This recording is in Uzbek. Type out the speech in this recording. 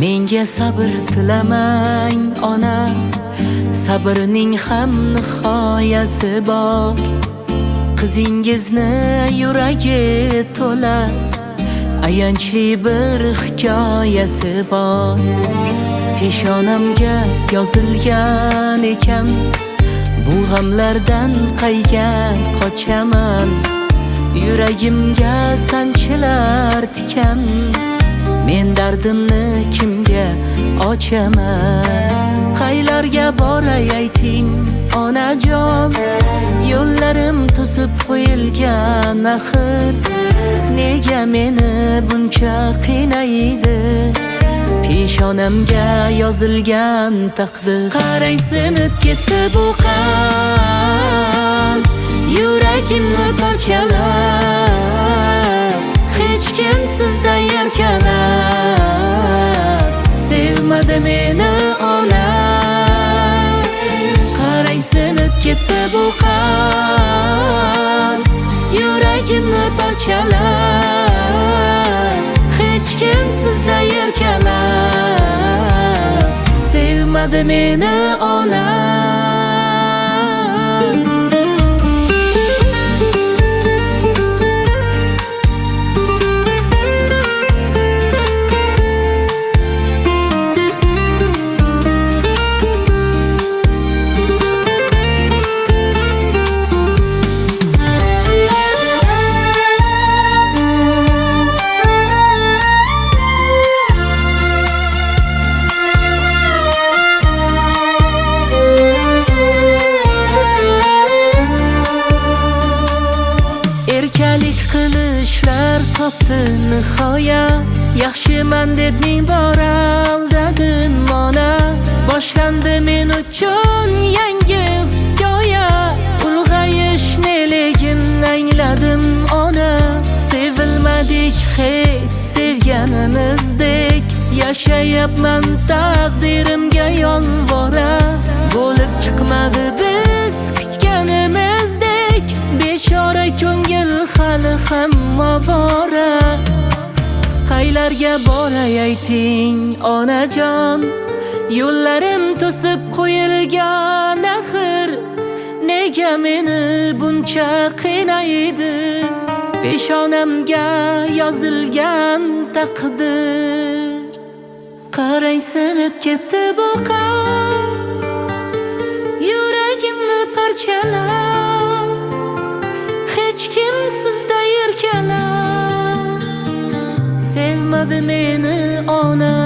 Menga sabr tilamang ona, sabrning ham nihoyasi bor. Qizingizni yuragi to'la, ayanchli bir hikoyasi bor. Peshonamga yozilgan ekan, bu g'amlardan qayga qochaman. Yuragimga sanchilar tikan, men dardimni kimga ochaman? Qaylarga boray ayting onajon, yo'llarim to'sib qo'yilgan axir. Nega meni buncha qiynaydi peshonamga yozilgan taqdir? Qarang, sinib ketdi bu qalb, yuragimni parchalab. Hech kim sizdan erkalab sevmadi meni ona. Qarang, sinib ketdi bu qalb, yuragimni parchalab. Hech kim sizdan erkalab sevmadi meni ona. Erkalik qilishlar topdi nihoya, yaxshiman deb ming bor aldadim ona. Boshlandi men uchun yangi hikoya, ulg'ayish neligin angladim ona. Sevilmadik hech sevganimizdek, yashayapman taqdirimga yolvora. Bo'lib chiqmadi biz kutganimizdek, bechora ko'ngil hali ham ovora. Qaylarga boray ayting onajon, yo'llarim to'sib qo'yilgan axir. Nega meni buncha qiynaydi peshonamga yozilgan taqdir? Qarang, sinib ketdi bu qalb, yuragimni parchalab. Hech kim sizdan erkalab sevmadi meni ona.